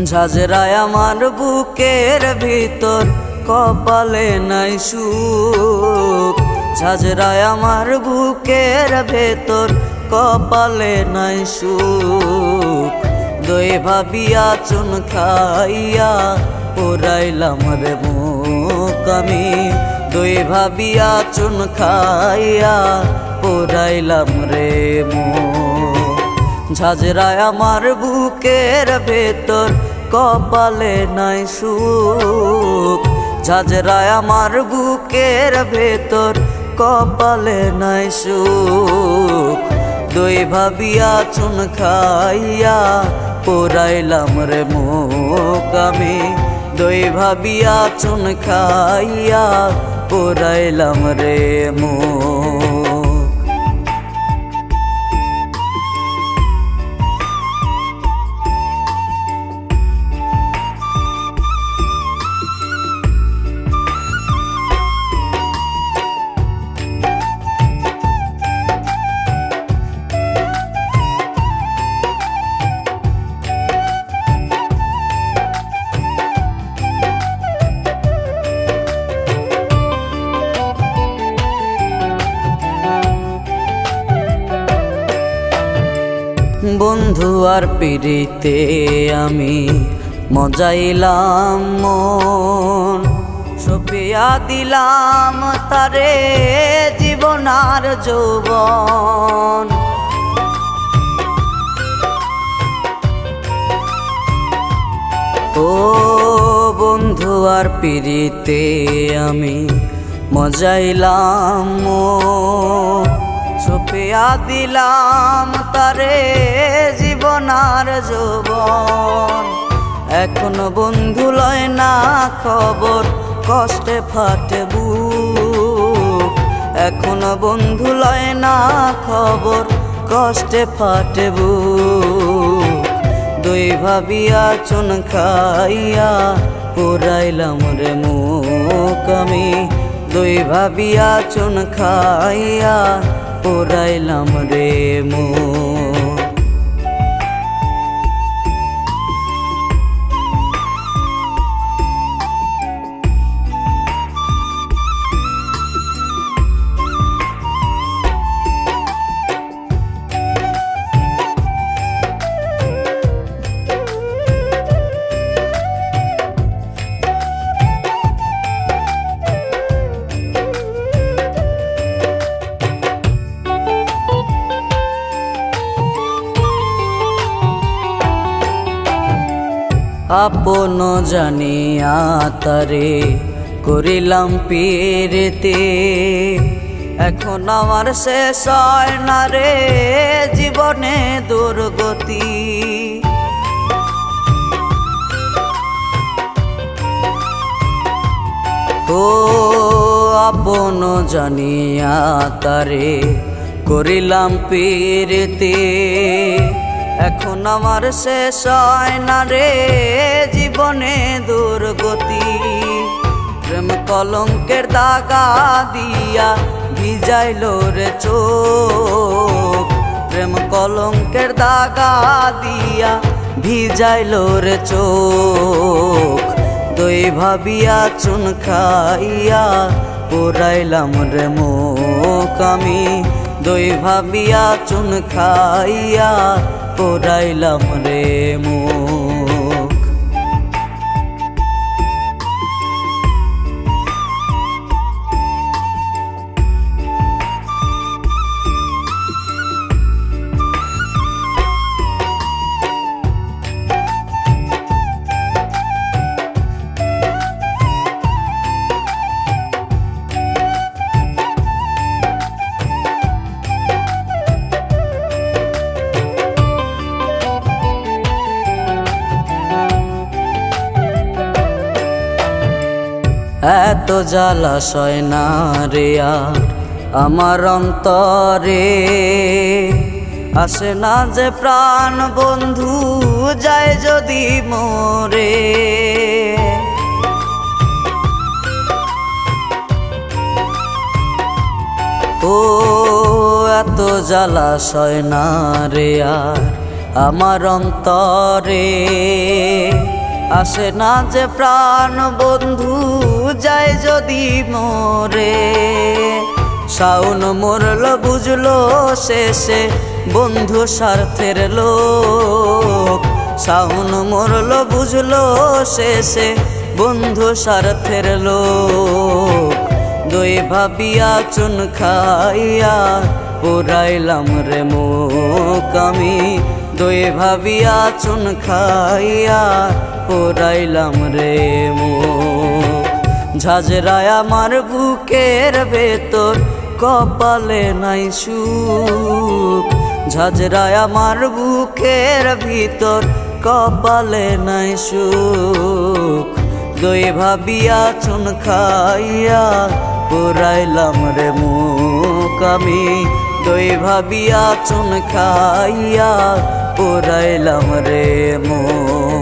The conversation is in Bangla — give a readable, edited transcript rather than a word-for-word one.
ঝাঁঝরায় আমার বুকের ভিতর কপালে নাই সুখ। ঝাঁঝরায় আমার বুকের ভেতর কপালে নাই সুখ। দই ভাবিয়া চুন খাইয়া পোড়াইলাম রে মুখ আমি। দই ভাবিয়া চুন খাইয়া পোড়াইলাম রে মুখ। ঝাঁঝরায় আমার বুকের ভেতর কপালে নাই সুখ। ঝাঁঝরায় আমার বুকের ভেতর কপালে নাই সুখ। দই ভাবিয়া চুন খাইয়া পোড়াইলাম রে মুখ আমি। দই ভাবিয়া চুন খাইয়া পোড়াইলাম রে মুখ। বন্ধু আর পিড়িতে আমি মজাইলাম মন। সপিয়া দিলাম তারে জীবন আর যৌবন। ও বন্ধু আর পিড়িতে আমি মজাইলাম মন। সপিয়া দিলাম তারে জীবন আর যৌবন। এখনো বন্ধু লয় না খবর কষ্টে ফাটে বুক। এখনো বন্ধু লয় না খবর কষ্টে ফাটে বুক। দই ভাবিয়া চুন খাইয়া পোড়াইলাম রে মুখ আমি। দই ভাবিয়া চুন খাইয়া পোড়াইলাম রে মুখ। আপন জানিয়া তারে করিলাম পিরিতি। এখন আমার শেষ হয় না রে জীবনে দুর্গতি। ও আপন জানিয়া তারে করিলাম পিরিতি। এখন আমার শেষ হয় না রে জীবনে দুর্গতি। প্রেম কলঙ্কের দাগা দিয়া ভিজাইল রে চোখ। প্রেম কলঙ্কের দাগা দিয়া ভিজাইল রে চোখ। দই ভাবিয়া চুন খাইয়া পোড়াইলাম রে মুখ আমি। দই ভাবিয়া চুন খাইয়া পোড়াইলাম রে মুখ। এত জ্বালাশয় না রে আর আমার অন্তরে। আসে না যে প্রাণ বন্ধু যায় যদি মোরে। ও এত জ্বালাশয় না রে আর আমার অন্তরে আসে না যে প্রাণ বন্ধু যায় যদি মোরে শাওন মরল বুঝলো শেষে বন্ধু স্বার্থের লোক শাওন মরল বুঝলো শেষে বন্ধু স্বার্থের লোক দই ভাবিয়া চুন খাইয়া পুরাইলাম রে মুখ আমি দই ভাবিয়া চুন খাইয়া পুরাইলাম রে মুখ ঝাঁঝরায় আমার বুকের ভেতর কপালে নাই সুখ ঝাঁঝরায় আমার বুকের ভিতর কপালে নাই সুখ দই ভাবিয়া চুন খাইয়া পুরাইলাম রে মুখ আমি দই ভাবিয়া চুন খাইয়া পুরাইলাম রে মুখ।